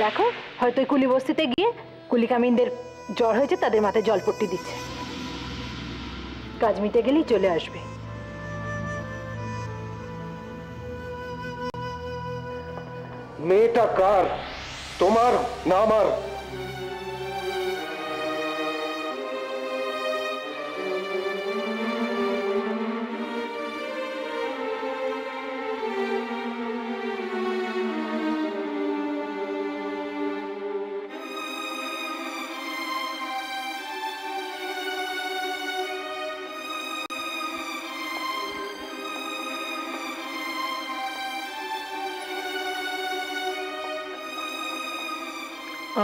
দেখো হয়তো কুলি বস্তিতে গিয়ে কুলি কামিনদের জ্বর হয়েছে, তাদের মাথায় জলপট্টি দিচ্ছে। কাজ মিটে গেলেই চলে আসবে। মেয়েটা কার, তোমার না আমার?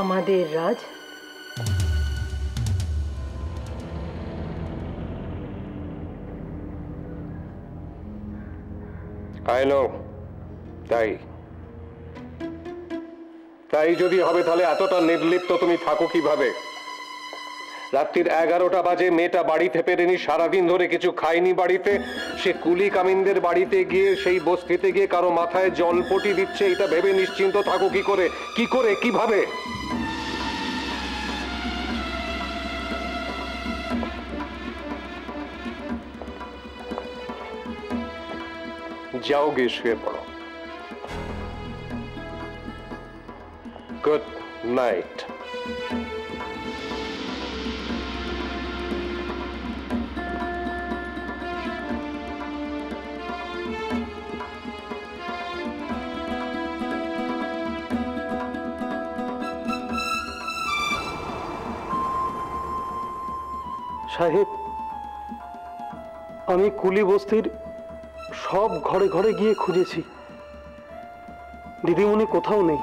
আমাদের রাজ I know, তাই যদি হবে তাহলে এতটা নির্লিপ্ত তুমি থাকো কিভাবে? রাত্রির 11টা বাজে, মেয়েটা বাড়িতে ফেরেনি, সারাদিন ধরে কিছু খায়নি বাড়িতে, সে কুলি কামিনদের বাড়িতে গিয়ে সেই বস্তিতে গিয়ে কারো মাথায় জলপটি দিচ্ছে, এটা ভেবে নিশ্চিন্ত থাকো কি করে কিভাবে? যাও গিয়ে শুয়ে পড়ো। Good night. সাহেব, আমি কুলি বস্তির সব ঘরে ঘরে গিয়ে খুঁজেছি, দিদিমণি কোথাও নেই।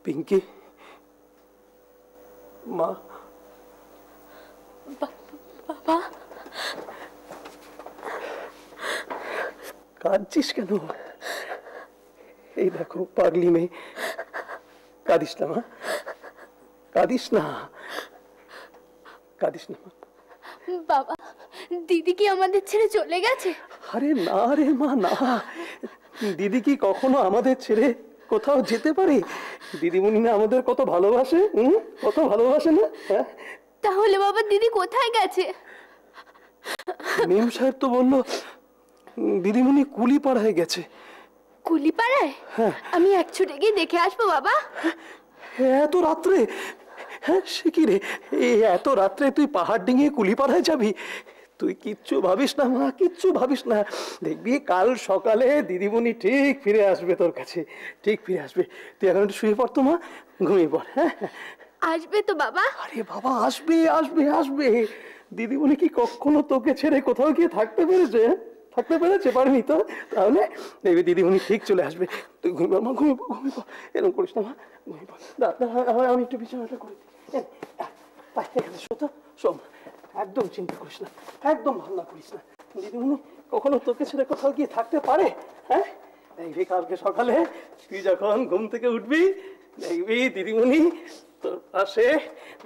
পিঙ্কি, মা, বাবা, কাঁদছিস কেন? এই দেখো পাগলি মেয়ে, কাঁদিস না মা, কাঁদিস না, কাঁদিস না মা। বাবা, দিদি কি আমাদের ছেড়ে চলে গেছে? আরে না রে মা, না, দিদি কি কখনো আমাদের ছেড়ে কোথাও যেতে পারে? দিদিমণি না আমাদের কত ভালোবাসে, কত ভালোবাসে না? তাহলে বাবা দিদি কোথায় গেছে? মেম সাহেব তো বললো দিদিমণি কুলিপাড়ায় গেছে। কুলিপাড়ায়? হ্যাঁ। আমি এক ছুটে গিয়ে দেখে আসবো বাবা। এত রাত্রে? হ্যাঁ, সে কি রে, এত রাত্রে তুই পাহাড় ডিঙিয়ে কুলিপাড়ায় যাবি? তুই কিচ্ছু ভাবিস না মা, কিচ্ছু ভাবিস না, দেখবি কাল সকালে দিদিমণি ঠিক ফিরে আসবে তোর কাছে, ঠিক ফিরে আসবে। তুই এখন একটু শুয়ে পড় তো মা, ঘুমিয়ে পড়। হ্যাঁ, আসবে তো বাবা? আরে বাবা, আসবে আসবে আসবে। দিদিমণি কি কখনো তোকে ছেড়ে কোথাও গিয়ে থাকতে পেরেছে? থাকতে পেরেছে? পারেনি তো? তাহলে দেখবি দিদিমণি ঠিক চলে আসবে। তুই ঘুমিয়ে পড় মা, ঘুমিয়ে পড়, ঘুমিয়ে পড়, এরকম করিস না মা, ঘুমিয়ে পড়। আমি একটু বিছানাটা করে দিই। এখানে শো তো, শোন, একদম চিন্তা করিস না, একদম ভাবনা করিস না। দিদিমণি কখনো তোকে ছেড়ে কোথাও গিয়ে থাকতে পারে? হ্যাঁ, দেখবি কালকে সকালে তুই যখন ঘুম থেকে উঠবি, দেখবি দিদিমণি তোর পাশে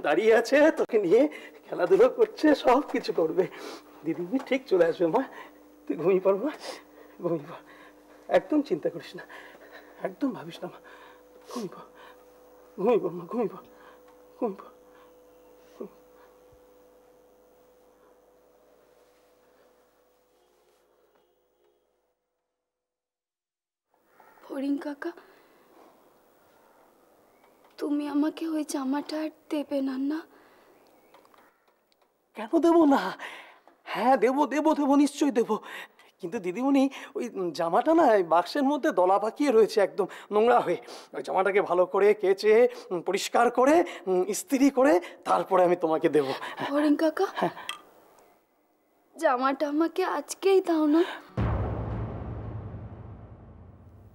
দাঁড়িয়ে আছে, তোকে নিয়ে খেলাধুলো করছে, সব কিছু করবে। দিদিমণি ঠিক চলে আসবে মা, তুই ঘুমিয়ে পড় মা, ঘুমিয়ে পড়, একদম চিন্তা করিস না, একদম ভাবিস না মা, ঘুমিয়ে পড়, ঘুমিয়ে পড় মা, ঘুমিয়ে পড়, ঘুমিয়ে পড়। ফড়িং কাকা, তুমি আমাকে ওই জামাটা আর দেবে না? না কেন দেবো না? হ্যাঁ দেবো দেবো দেবো, নিশ্চয়ই দেবো। কিন্তু দিদিমণি ওই জামাটা না বাক্সের মধ্যে দলা পাকিয়ে রয়েছে, একদম নোংরা হয়ে। ওই জামাটাকে ভালো করে কেচে পরিষ্কার করে ইস্ত্রি করে তারপরে আমি তোমাকে দেবো। ফড়িং কাকা, জামাটা আমাকে আজকেই দাও না।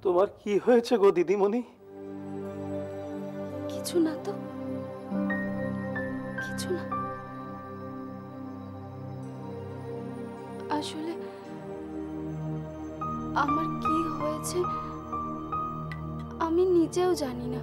তোমার কি হয়েছে গো দিদিমণি? কিছু না তো, কিছু না। আসলে আমার কি হয়েছে আমি নিজেও জানি না।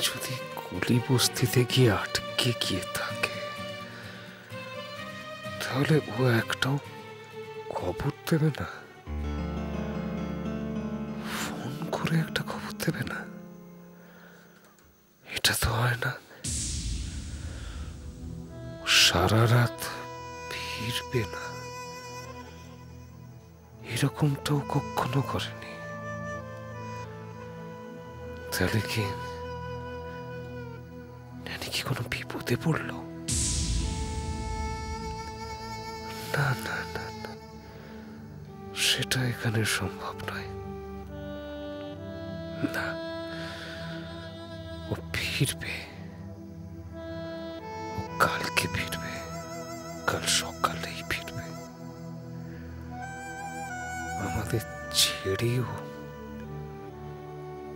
যদি কুলি বস্তিতে গিয়ে আটকে গিয়ে থাকে তাহলে ও একটাও খবর দেবে না, ফোন করে একটা খবর দেবে না? এটা তো হয় না। সারা রাত ফিরবে না, এরকমটাও কখনো করেনি। তাহলে কি কোনো বিপদে পড়ল? না না না না, সেটা এখানে সম্ভব নয়। না, ও ফিরবে, ও কালকে ফিরবে, কাল সকালেই ফিরবে। আমাদের ছেড়েও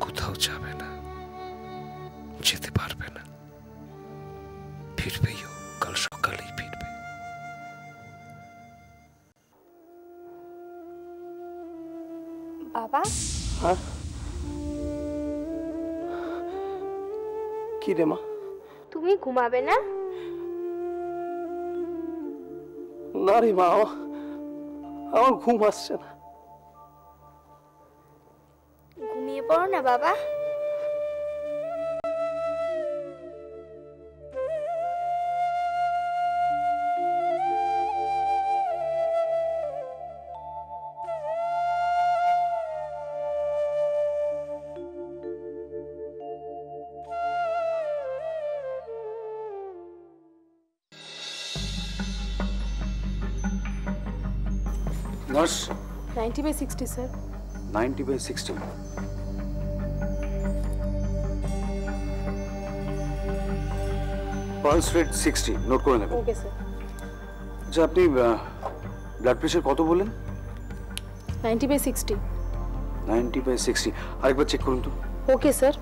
কোথাও যাবে না, যেতে পারবে না। ফিরবেই, ও কাল সকালেই ফিরবে। বাবা, কি রে মা? তুমি ঘুমাবে না? না রে মা, আমার ঘুম আসছে না। ঘুমিয়ে পড়ো না বাবা। Nurse 90/60 sir. 90/60, pulse rate 60, note করে নেবেন। Okay sir. আচ্ছা, আপনি ব্লাড প্রেশার কত বললেন? 90/60। 90/60, আরেকবার চেক করুন তো। Okay sir.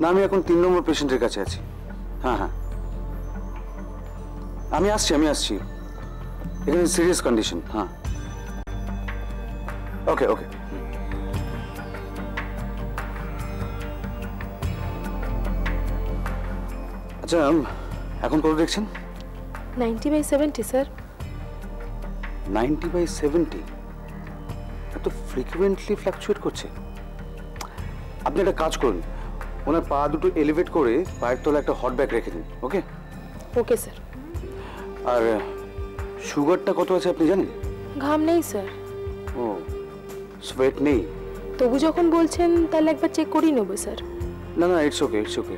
না, আমি এখন 3 নম্বর পেশেন্টের কাছে আছি। হ্যাঁ হ্যাঁ, আমি আসছি। এখানে সিরিয়াস কন্ডিশন। হ্যাঁ, ওকে ওকে। আচ্ছা, এখন কত দেখছেন? 90/70 স্যার। 90/70, এত ফ্রিকুয়েন্টলি ফ্ল্যাকচুয়েট করছে। আপনি একটা কাজ করুন, ওনার পা দুটো এলিভেট করে পায়ের তলায় একটা হট ব্যাগ রেখে দিন। ওকে ওকে স্যার। আর সুগারটা কত আছে আপনি জানেন? ঘাম নেই স্যার। ও, সোয়েট নেই? তবু যখন বলছেন তাহলে একবার চেক করিয়ে নেবো স্যার। না না, ইটস ওকে ইটস ওকে।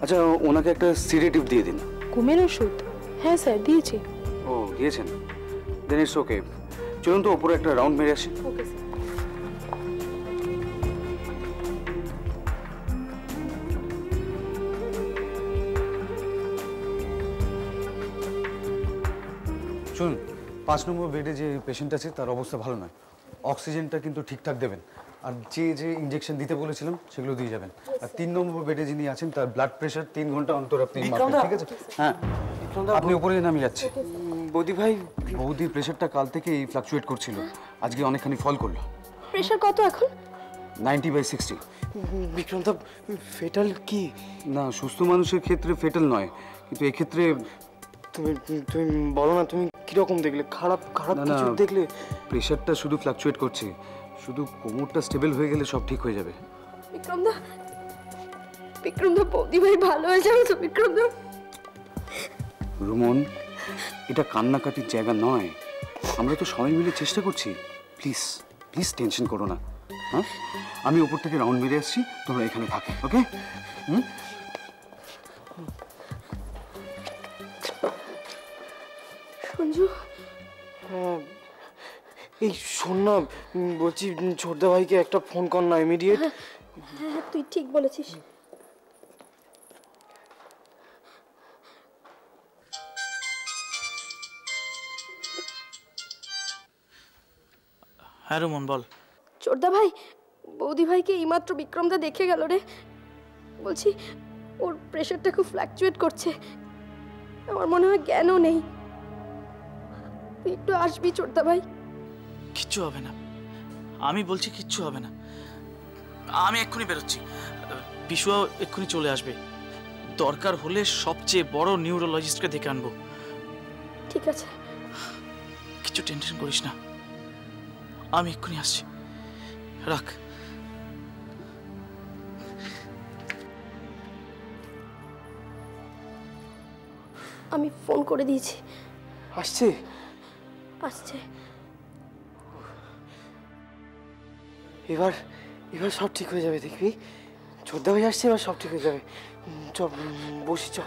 আচ্ছা, ওনাকে একটা সিডেটিভ দিয়ে দিন। ঘুমের ওষুধ? হ্যাঁ স্যার, দিয়েছি। ও, দিয়েছেন? দেন ইটস ওকে। চলুন তো ওপরে একটা রাউন্ড মেরে আসি। Okay sir. শুনুন, 5 নম্বর বেডে যে পেশেন্ট আছে তার অবস্থা ভালো নয়। অক্সিজেনটা কিন্তু ঠিকঠাক দেবেন, আর যে যে ইনজেকশন দিতে বলেছিলাম সেগুলো দিয়ে যাবেন। আর 3 নম্বর বেডে যিনি আছেন তার ব্লাড প্রেশার 3 ঘন্টা অন্তর আপনি মাপবেন, ঠিক আছে? হ্যাঁ, আপনি উপরে যান, আমি যাচ্ছি। বৌদি ভাই, বৌদির প্রেশারটা কাল থেকেই ফ্লাকচুয়েট করছিল, আজকে অনেকখানি ফল করলো। প্রেশার কত এখন? 90/60। বিক্রম দা, ফেটাল কি? না, সুস্থ মানুষের ক্ষেত্রে ফেটাল নয়, কিন্তু এক্ষেত্রে তুমি তুমি বলো না, তুমি কিরকম দেখলে? খারাপ খারাপ না, কিছু না, দেখলে? প্রেশারটা শুধু ফ্লাকচুয়েট করছে, শুধু কোমরটা স্টেবল হয়ে গেলে সব ঠিক হয়ে যাবে। বিক্রম দা, বৌদি ভাই ভালো হয়ে যাবে তো? বিক্রম দা, রুমন, এটা কান্নাকাটির জায়গা নয়, আমরা তো সবাই মিলে চেষ্টা করছি। প্লিজ প্লিজ টেনশন করো না। হ্যাঁ, আমি ওপর থেকে রাউন্ড মেরে আসছি, তোমরা এখানে থাকো, ওকে? সঞ্জু, এই শোন না, বলছি ছোটদা ভাইকে একটা ফোন কর না, ইমিডিয়েট। হ্যাঁ তুই ঠিক বলেছিস। হ্যাঁ রুমন, বল। চোরদা ভাই, বৌদি ভাইকে এইমাত্র বিক্রমদা দেখে গেল রে। বলছি ওর প্রেশারটা খুব ফ্ল্যাকচুয়েট করছে, আমার মনে হয় জ্ঞানও নেই। তুই একটু আসবি চোরদা ভাই? কিচ্ছু হবে না, আমি বলছি কিচ্ছু হবে না। আমি এক্ষুনি বেরোচ্ছি, বিশুয়াও এক্ষুনি চলে আসবে। দরকার হলে সবচেয়ে বড় নিউরোলজিস্টকে দেখে আনবো। ঠিক আছে, কিছু টেনশন করিস না, আমি এক্ষুনি আসছি, রাখ। আমি ফোন করে দিয়েছি, আসছে। আসছে। এবার এবার সব ঠিক হয়ে যাবে, দেখবি। ছোটদা ভাই আসছে, এবার সব ঠিক হয়ে যাবে। চল বসি, চ।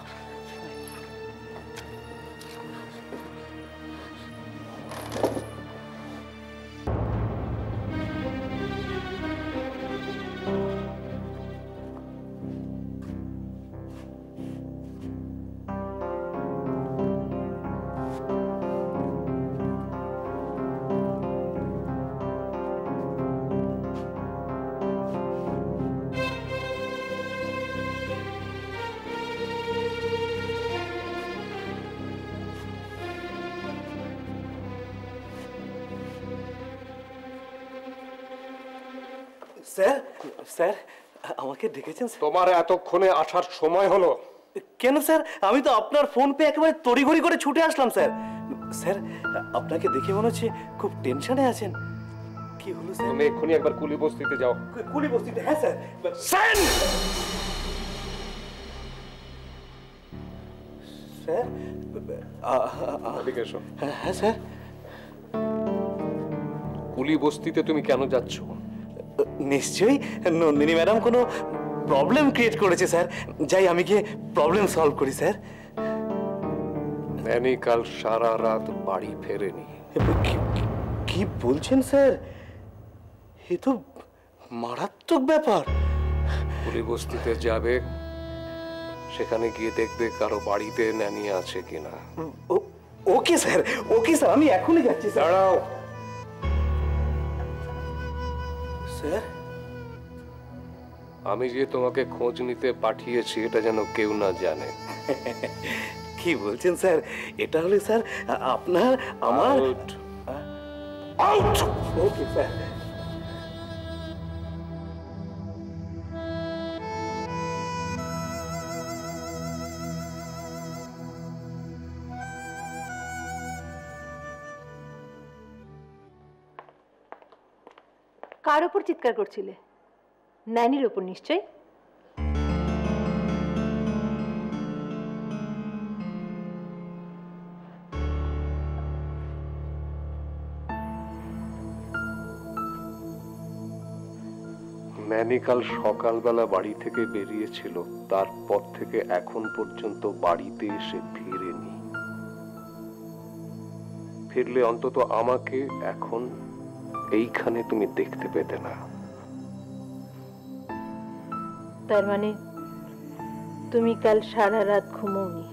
স্যার, স্যার আমাকে ডেকেছেন? তোমার এতক্ষণে আসার সময় হলো? কেন স্যার, আমি তো আপনার ফোন পেয়ে একেবারে তড়িঘড়ি করে ছুটে আসলাম স্যার। স্যার, আপনাকে দেখে মনে হচ্ছে খুব টেনশনে আছেন। কি হলো স্যার? তুমি এক্ষুনি একবার কুলি বস্তিতে যাও। কুলি বস্তিতে? হ্যাঁ স্যার। সেন! স্যার, এদিকে এসো। হ্যাঁ স্যার। কুলি বস্তিতে তুমি কেন যাচ্ছ? নিশ্চয়ই নন্দিনী ম্যাডাম কোনো প্রবলেম ক্রিয়েট করেছে স্যার, যাই আমি গিয়ে প্রবলেম সলভ করি স্যার। ম্যানি কাল সারা রাত বাড়ি ফেরেনি। কি বলছেন স্যার? এ তো মারাত্মক ব্যাপার। কুলি বস্তিতে যাবে, সেখানে গিয়ে দেখবে কারো বাড়িতে ন্যানি আছে কিনা। ওকে স্যার, ওকে স্যার, আমি এখনই যাচ্ছি স্যার। দাঁড়াও। স্যার, আমি যে তোমাকে খোঁজ নিতে পাঠিয়েছি এটা যেন কেউ না জানে। কি বলছেন স্যার? এটা হলে স্যার আপনার আমার আউট। Okay sir. কার ওপর চিৎকার করছিলে? ন্যানির ওপর নিশ্চয়। ন্যানি কাল সকালবেলা বাড়ি থেকে বেরিয়েছিল, তারপর থেকে এখন পর্যন্ত বাড়িতে এসে ফিরেনি। ফিরলে অন্তত আমাকে এখন এইখানে তুমি দেখতে পেতে না। তার মানে তুমি কাল সারা রাত ঘুমোওনি?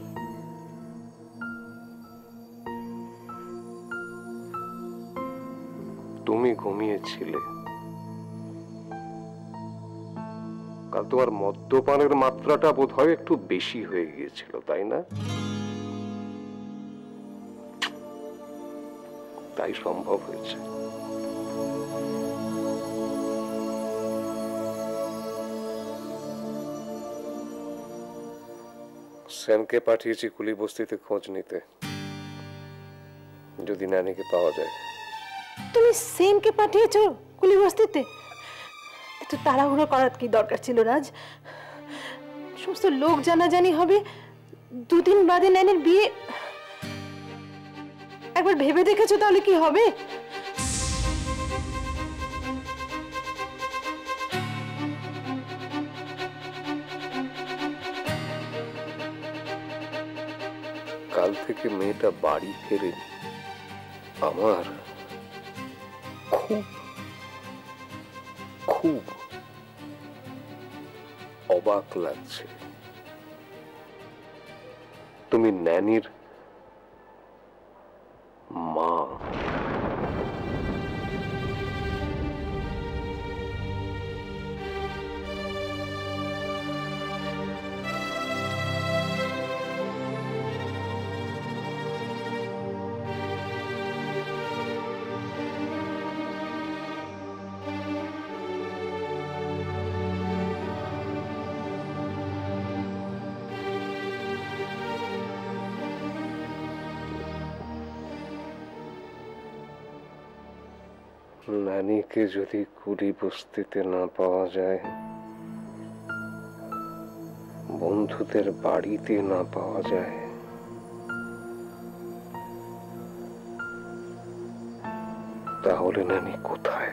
তুমি ঘুমিয়েছিলে। কাল তোমার মদ্যপানের মাত্রাটা বোধহয় একটু বেশি হয়ে গিয়েছিল, তাই না? তাই সম্ভব হয়েছে। সেনকে পাঠিয়েছি কুলি বস্তিতে খোঁজ নিতে, যদি নানিকে পাওয়া যায়। তুমি সেনকে পাঠিয়েছো কুলি বস্তিতে? এত তাড়াহুড়ো করার কি দরকার ছিল রাজ? সমস্ত লোক জানাজানি হবে, দুদিন বাদে নানির বিয়ে। একবার ভেবে দেখেছো তাহলে কি হবে? কাল থেকে মেয়েটা বাড়ি ফেরেনি। আমার খুব খুব অবাক লাগছে। তুমি ন্যানির মা। নানিকে যদি কুলি বস্তিতে না পাওয়া যায়, বন্ধুদের বাড়িতে না পাওয়া যায়, তাহলে নানি কোথায়?